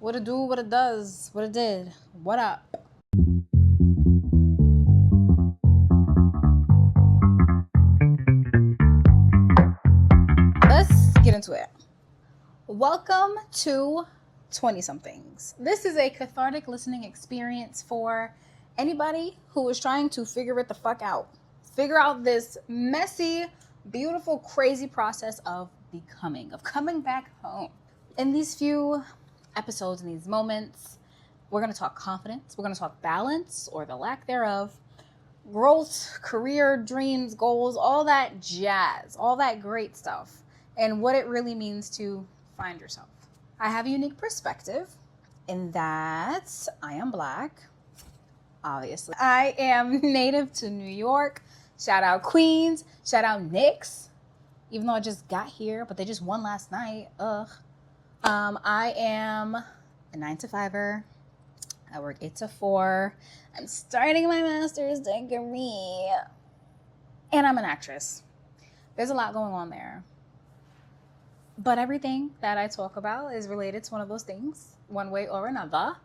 What it do, what it does, what it did. What up? Let's get into it. Welcome to 20-somethings. This is a cathartic listening experience for anybody who is trying to figure it the fuck out. Figure out this messy, beautiful, crazy process of becoming, of coming back home. In these few episodes, in these moments, we're going to talk confidence. We're going to talk balance or the lack thereof, growth, career, dreams, goals, all that jazz, all that great stuff, and what it really means to find yourself. I have a unique perspective in that I am Black, obviously. I am native to New York. Shout out Queens. Shout out Knicks. Even though I just got here, but they just won last night. Ugh. I am a 9-to-5er. I work 8 to 4. I'm starting my master's degree. And I'm an actress. There's a lot going on there. But everything that I talk about is related to one of those things, one way or another.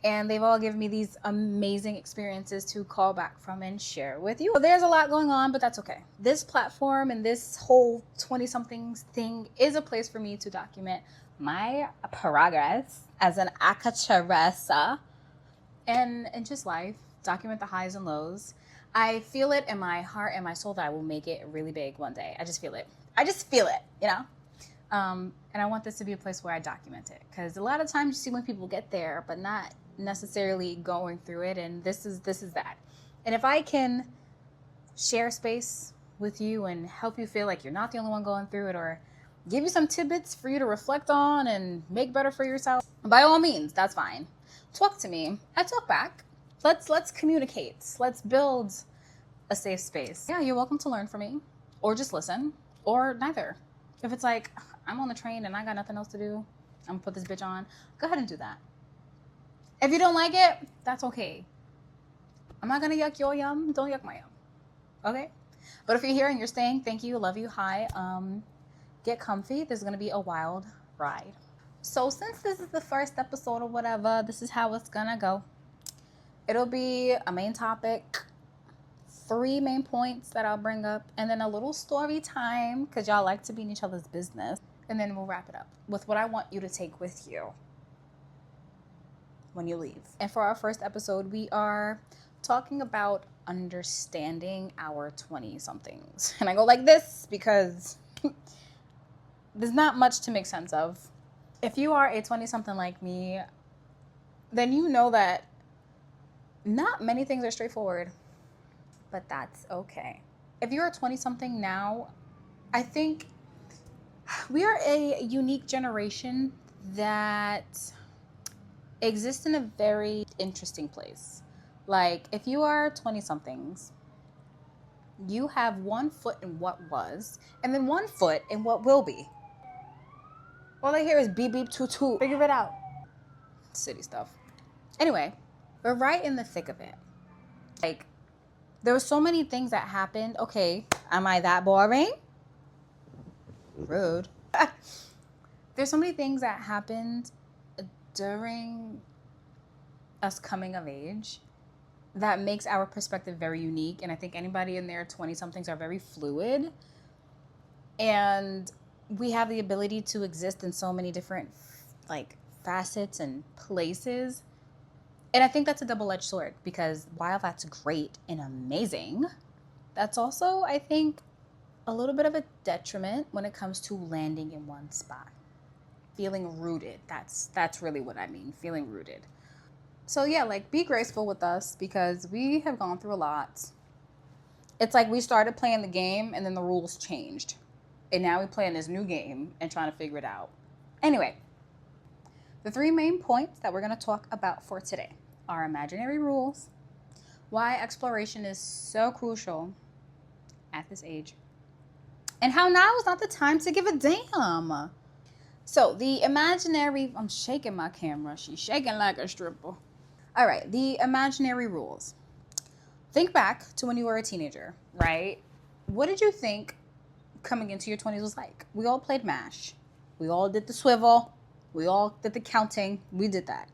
And they've all given me these amazing experiences to call back from and share with you. So there's a lot going on, but that's okay. This platform and this whole 20-somethings thing is a place for me to document my progress as an actress and just life, document the highs and lows. I feel it in my heart and my soul that I will make it really big one day. I just feel it, you know? And I want this to be a place where I document it, because a lot of times you see when people get there, but not necessarily going through it, and this is that. And if I can share space with you and help you feel like you're not the only one going through it, or give you some tidbits for you to reflect on and make better for yourself, by all means, that's fine. Talk to me. I talk back. Let's communicate. Let's build a safe space. Yeah, you're welcome to learn from me, or just listen, or neither. If it's like, I'm on the train and I got nothing else to do, I'm gonna put this bitch on, go ahead and do that. If you don't like it, that's okay. I'm not gonna yuck your yum, don't yuck my yum. Okay? But if you're here and you're staying, thank you, love you, hi. Get comfy. There's gonna be a wild ride. So since this is the first episode or whatever, this is how it's gonna go. It'll be a main topic, 3 main points that I'll bring up, and then a little story time, because y'all like to be in each other's business. And then we'll wrap it up with what I want you to take with you when you leave. And for our first episode, we are talking about understanding our 20-somethings. And I go like this because there's not much to make sense of. If you are a 20-something like me, then you know that not many things are straightforward, but that's okay. If you're a 20-something now, I think we are a unique generation that exists in a very interesting place. Like, if you are 20-somethings, you have 1 foot in what was, and then 1 foot in what will be. All I hear is beep, beep, toot, toot. Figure it out. City stuff. Anyway, we're right in the thick of it. Like, there were so many things that happened. Okay, am I that boring? Rude. There's so many things that happened during us coming of age that makes our perspective very unique. And I think anybody in their 20-somethings are very fluid. And we have the ability to exist in so many different facets and places. And I think that's a double-edged sword, because while that's great and amazing, that's also, I think, a little bit of a detriment when it comes to landing in one spot. Feeling rooted. That's really what I mean, feeling rooted. So yeah, be graceful with us, because we have gone through a lot. It's like we started playing the game and then the rules changed. And now we're playing this new game and trying to figure it out. Anyway, the 3 main points that we're going to talk about for today are imaginary rules, why exploration is so crucial at this age, and how now is not the time to give a damn. So the imaginary, I'm shaking my camera. She's shaking like a stripper. All right, the imaginary rules. Think back to when you were a teenager, right? What did you think coming into your 20s was like? We all played MASH. We all did the swivel. We all did the counting. We did that.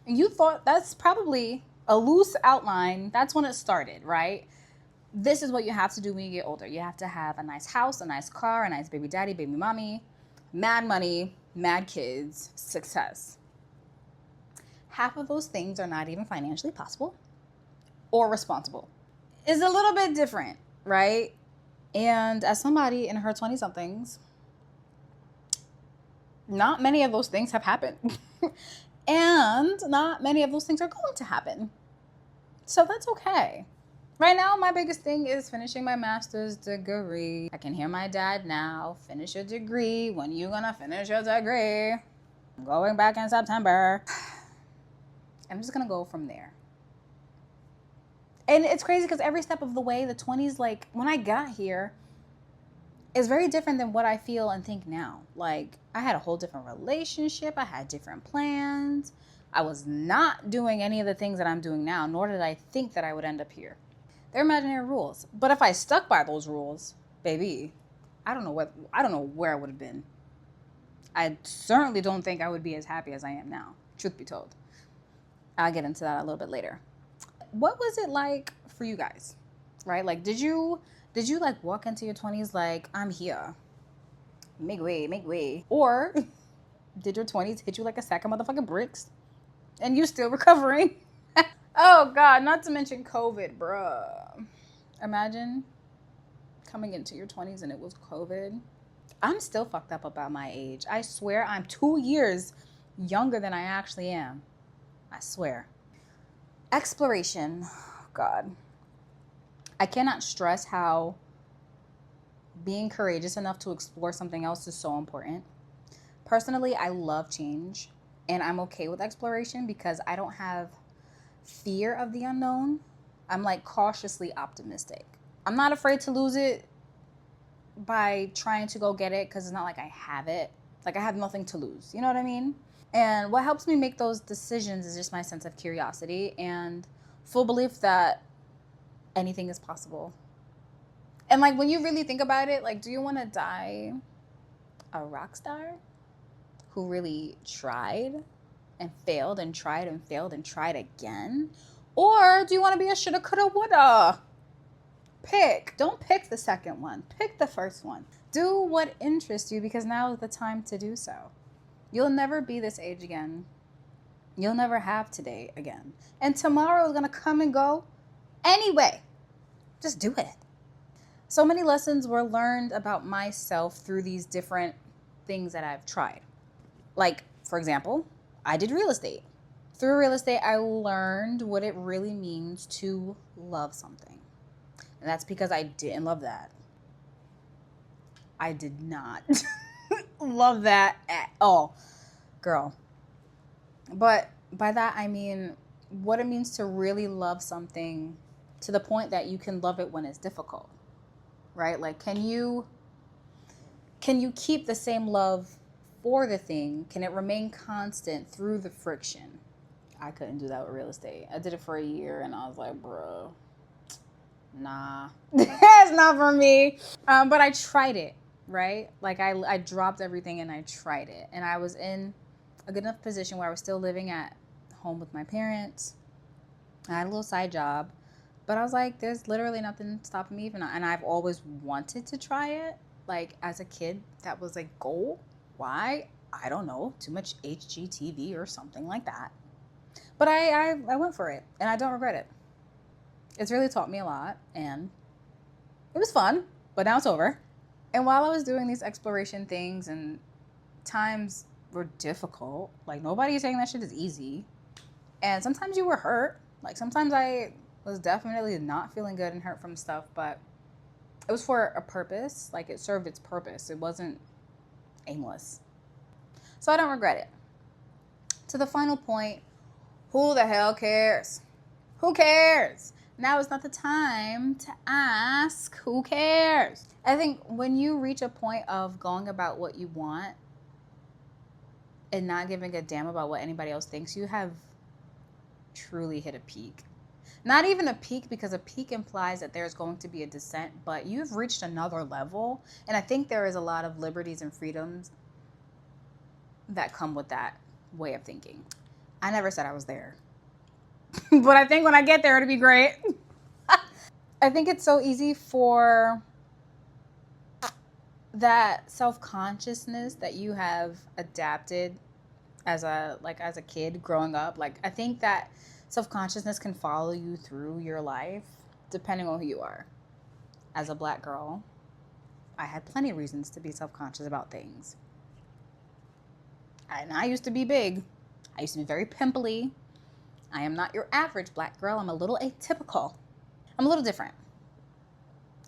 And you thought that's probably a loose outline. That's when it started, right? This is what you have to do when you get older. You have to have a nice house, a nice car, a nice baby daddy, baby mommy, mad money, mad kids, success. Half of those things are not even financially possible or responsible. It's a little bit different, right? And as somebody in her 20-somethings, not many of those things have happened. And not many of those things are going to happen. So that's okay. Right now, my biggest thing is finishing my master's degree. I can hear my dad now. Finish your degree. When you gonna finish your degree? I'm going back in September. I'm just gonna go from there. And it's crazy because every step of the way, the 20s, like when I got here, is very different than what I feel and think now. Like I had a whole different relationship. I had different plans. I was not doing any of the things that I'm doing now, nor did I think that I would end up here. They're imaginary rules. But if I stuck by those rules, baby, I don't know where I would have been. I certainly don't think I would be as happy as I am now, truth be told. I'll get into that a little bit later. What was it like for you guys? Right? Like did you like walk into your 20s like, I'm here. Make way. Or did your 20s hit you like a sack of motherfucking bricks and you still recovering? Oh God, not to mention COVID, bruh. Imagine coming into your 20s and it was COVID. I'm still fucked up about my age. I swear I'm 2 years younger than I actually am. I swear. Exploration. God. I cannot stress how being courageous enough to explore something else is so important. Personally, I love change and I'm okay with exploration because I don't have fear of the unknown. I'm like cautiously optimistic. I'm not afraid to lose it by trying to go get it because it's not like I have it. Like I have nothing to lose. You know what I mean? And what helps me make those decisions is just my sense of curiosity and full belief that anything is possible. And like when you really think about it, like do you want to die a rock star who really tried and failed and tried and failed and tried again? Or do you want to be a shoulda, coulda, woulda? Pick. Don't pick the second one. Pick the first one. Do what interests you because now is the time to do so. You'll never be this age again. You'll never have today again. And tomorrow is going to come and go anyway. Just do it. So many lessons were learned about myself through these different things that I've tried. Like, for example, I did real estate. Through real estate, I learned what it really means to love something. And that's because I didn't love that. I did not love that at all, girl. But by that, I mean what it means to really love something to the point that you can love it when it's difficult, right? Like, can you keep the same love for the thing? Can it remain constant through the friction? I couldn't do that with real estate. I did it for a year and I was like, bro, nah, it's not for me. But I tried it, right? Like I dropped everything and I tried it. And I was in a good enough position where I was still living at home with my parents. I had a little side job. But I was like, there's literally nothing stopping me even. And I've always wanted to try it. Like as a kid, that was a goal. Why? I don't know. Too much HGTV or something like that. But I went for it and I don't regret it. It's really taught me a lot and it was fun, but now it's over. And while I was doing these exploration things and times were difficult, like nobody is saying that shit is easy. And sometimes you were hurt. Like sometimes I was definitely not feeling good and hurt from stuff, but it was for a purpose. Like it served its purpose. It wasn't aimless. So I don't regret it. To the final point, who the hell cares? Who cares? Now is not the time to ask who cares. I think when you reach a point of going about what you want and not giving a damn about what anybody else thinks, you have truly hit a peak. Not even a peak, because a peak implies that there's going to be a descent, but you've reached another level. And I think there is a lot of liberties and freedoms that come with that way of thinking. I never said I was there. But I think when I get there, it'll be great. I think it's so easy for that self-consciousness that you have adapted as a kid growing up. Like, I think that self-consciousness can follow you through your life depending on who you are. As a Black girl, I had plenty of reasons to be self-conscious about things. And I used to be big. I used to be very pimply. I am not your average Black girl. I'm a little atypical. I'm a little different.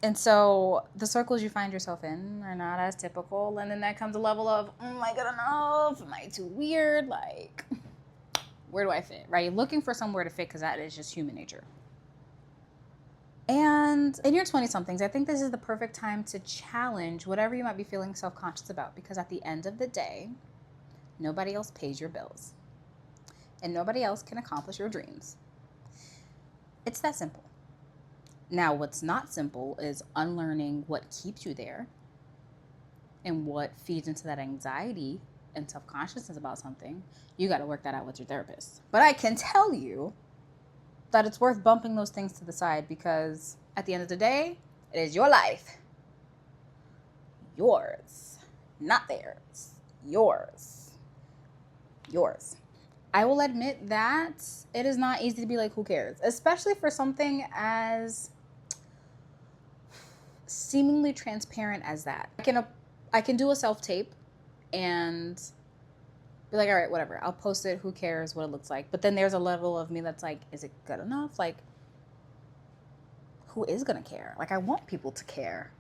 And so the circles you find yourself in are not as typical. And then that comes a level of, am I good enough? Am I too weird? Like, where do I fit? Right? You're looking for somewhere to fit because that is just human nature. And in your 20-somethings, I think this is the perfect time to challenge whatever you might be feeling self-conscious about, because at the end of the day, nobody else pays your bills. And nobody else can accomplish your dreams. It's that simple. Now, what's not simple is unlearning what keeps you there and what feeds into that anxiety and self-consciousness about something. You got to work that out with your therapist. But I can tell you that it's worth bumping those things to the side, because at the end of the day, it is your life. Yours. Not theirs. Yours. Yours. I will admit that it is not easy to be like, who cares? Especially for something as seemingly transparent as that. I can do a self-tape and be like, all right, whatever. I'll post it. Who cares what it looks like? But then there's a level of me that's like, is it good enough? Like, who is going to care? Like, I want people to care.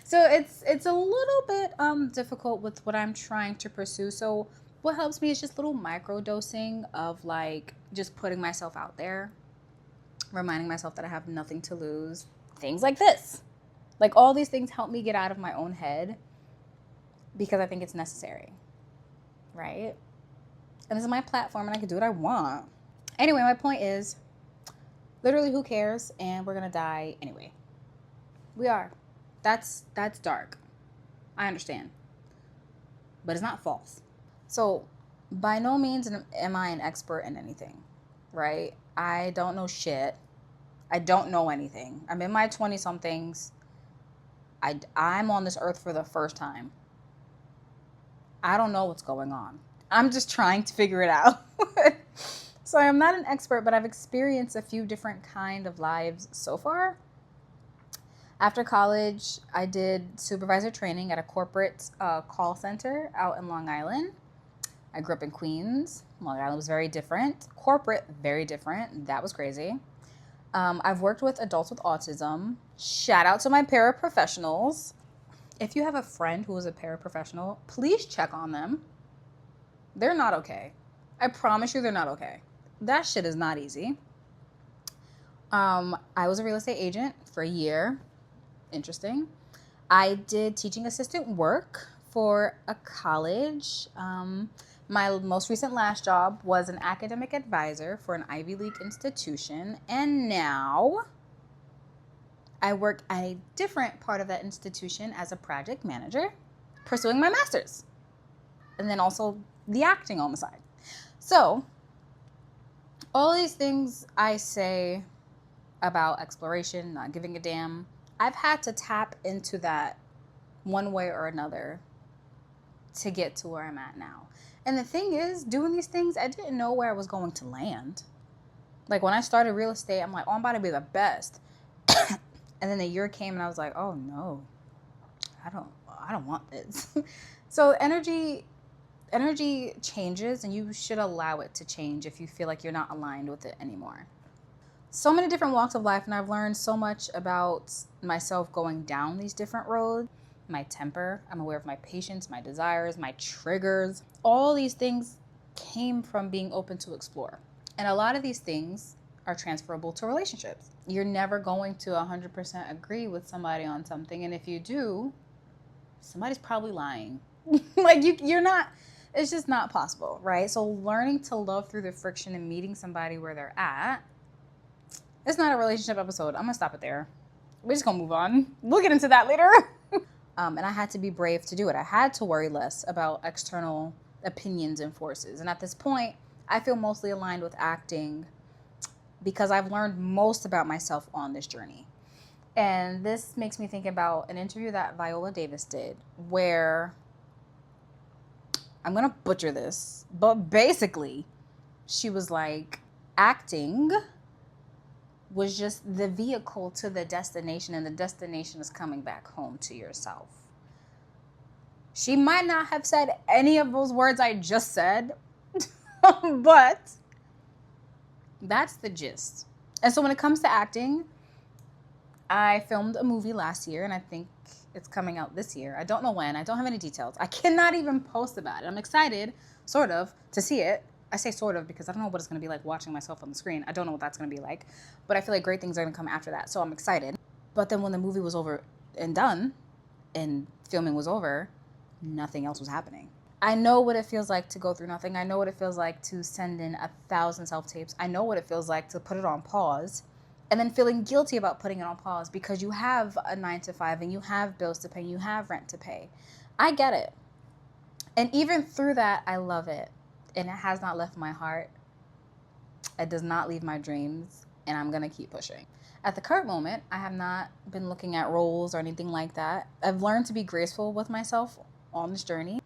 So it's a little bit difficult with what I'm trying to pursue. So what helps me is just little micro dosing of like just putting myself out there, reminding myself that I have nothing to lose. Things like this. Like, all these things help me get out of my own head because I think it's necessary. Right? And this is my platform and I can do what I want. Anyway, my point is, literally, who cares? And we're going to die anyway. We are. That's dark. I understand. But it's not false. So, by no means am I an expert in anything, right? I don't know shit. I don't know anything. I'm in my 20-somethings. I'm on this earth for the first time. I don't know what's going on. I'm just trying to figure it out. So I'm not an expert, but I've experienced a few different kind of lives so far. After college, I did supervisor training at a corporate call center out in Long Island. I grew up in Queens. Long Island was very different. Corporate, very different. That was crazy. I've worked with adults with autism. Shout out to my paraprofessionals. If you have a friend who is a paraprofessional, please check on them. They're not okay. I promise you they're not okay. That shit is not easy. I was a real estate agent for a year. Interesting. I did teaching assistant work for a college. My most recent last job was an academic advisor for an Ivy League institution. And now I work at a different part of that institution as a project manager, pursuing my master's. And then also the acting on the side. So, all these things I say about exploration, not giving a damn, I've had to tap into that one way or another to get to where I'm at now. And the thing is, doing these things, I didn't know where I was going to land. Like, when I started real estate, I'm like, oh, I'm about to be the best. And then the year came and I was like, oh no, I don't want this. So energy changes, and you should allow it to change if you feel like you're not aligned with it anymore. So many different walks of life, and I've learned so much about myself going down these different roads. My temper, I'm aware of my patience, my desires, my triggers. All these things came from being open to explore. And a lot of these things are transferable to relationships. You're never going to 100% agree with somebody on something, and if you do, somebody's probably lying. Like, you're not, it's just not possible, right? So learning to love through the friction and meeting somebody where they're at. It's not a relationship episode. I'm gonna stop it there. We're just gonna move on. We'll get into that later. And I had to be brave to do it. I had to worry less about external opinions and forces. And at this point, I feel mostly aligned with acting because I've learned most about myself on this journey. And this makes me think about an interview that Viola Davis did where, I'm going to butcher this, but basically she was like, acting was just the vehicle to the destination, and the destination is coming back home to yourself. She might not have said any of those words I just said, but that's the gist. And so when it comes to acting, I filmed a movie last year, and I think it's coming out this year. I don't know when. I don't have any details. I cannot even post about it. I'm excited, sort of, to see it. I say sort of because I don't know what it's going to be like watching myself on the screen. I don't know what that's going to be like. But I feel like great things are going to come after that. So I'm excited. But then when the movie was over and done and filming was over, nothing else was happening. I know what it feels like to go through nothing. I know what it feels like to send in 1,000 self-tapes. I know what it feels like to put it on pause and then feeling guilty about putting it on pause because you have a 9 to 5 and you have bills to pay, you have rent to pay. I get it. And even through that, I love it. And it has not left my heart. It does not leave my dreams. And I'm going to keep pushing. At the current moment, I have not been looking at roles or anything like that. I've learned to be graceful with myself on this journey.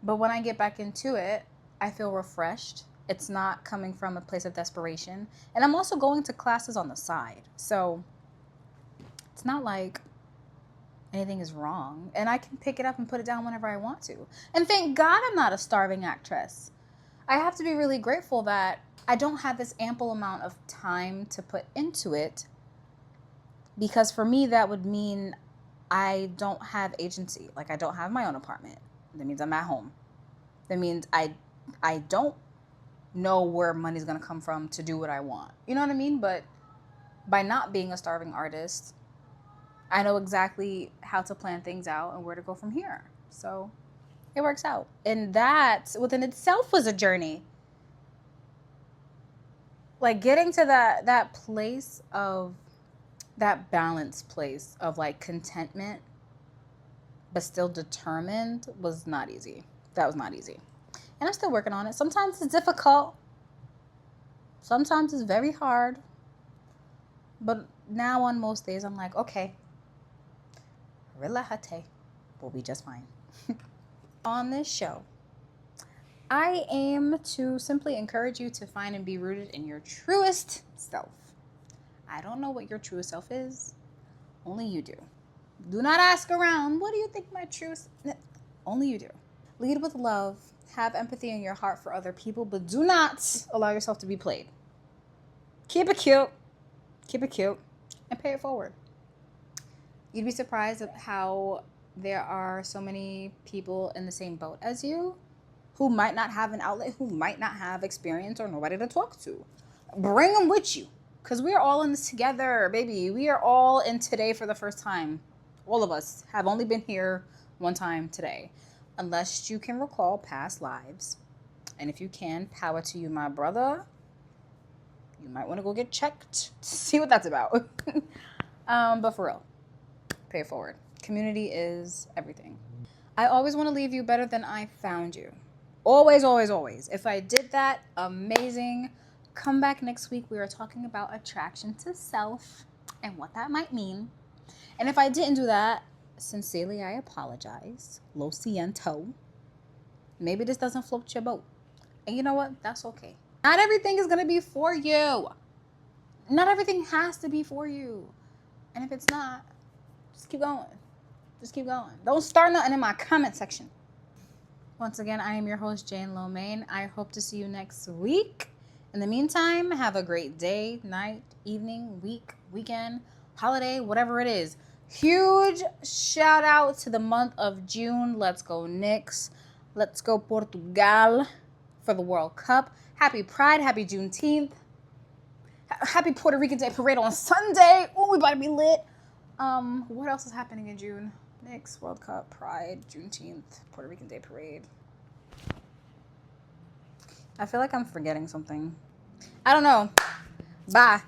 But when I get back into it, I feel refreshed. It's not coming from a place of desperation. And I'm also going to classes on the side. So it's not like anything is wrong. And I can pick it up and put it down whenever I want to. And thank God I'm not a starving actress. I have to be really grateful that I don't have this ample amount of time to put into it. Because for me, that would mean I don't have agency. Like, I don't have my own apartment. That means I'm at home. That means I don't know where money's going to come from to do what I want. You know what I mean? But by not being a starving artist, I know exactly how to plan things out and where to go from here. So it works out. And that within itself was a journey. Like getting to that place of, that balanced place of like contentment, but still determined was not easy. That was not easy. And I'm still working on it. Sometimes it's difficult. Sometimes it's very hard. But now on most days, I'm like, okay, relájate. We'll be just fine. On this show, I aim to simply encourage you to find and be rooted in your truest self. I don't know what your truest self is. Only you do. Do not ask around, what do you think my truest... Only you do. Lead with love. Have empathy in your heart for other people, but do not allow yourself to be played. Keep it cute. Keep it cute. And pay it forward. You'd be surprised at how there are so many people in the same boat as you who might not have an outlet, who might not have experience or nobody to talk to. Bring them with you, because we're all in this together, baby. We are all in today for the first time. All of us have only been here one time today, unless you can recall past lives. And if you can, power to you, my brother. You might want to go get checked to see what that's about. But for real, pay it forward. Community is everything. I always want to leave you better than I found you. Always, always, always. If I did that, amazing. Come back next week. We are talking about attraction to self and what that might mean. And if I didn't do that, sincerely, I apologize. Lo siento. Maybe this doesn't float your boat. And you know what? That's okay. Not everything is going to be for you. Not everything has to be for you. And if it's not, just keep going. Just keep going. Don't start nothing in my comment section. Once again, I am your host, Jane Lomain. I hope to see you next week. In the meantime, have a great day, night, evening, week, weekend, holiday, whatever it is. Huge shout out to the month of June. Let's go Knicks. Let's go Portugal for the World Cup. Happy Pride. Happy Juneteenth. Happy Puerto Rican Day Parade on Sunday. Oh, we about to be lit. What else is happening in June? Knicks, World Cup, Pride, Juneteenth, Puerto Rican Day Parade. I feel like I'm forgetting something. I don't know. Bye.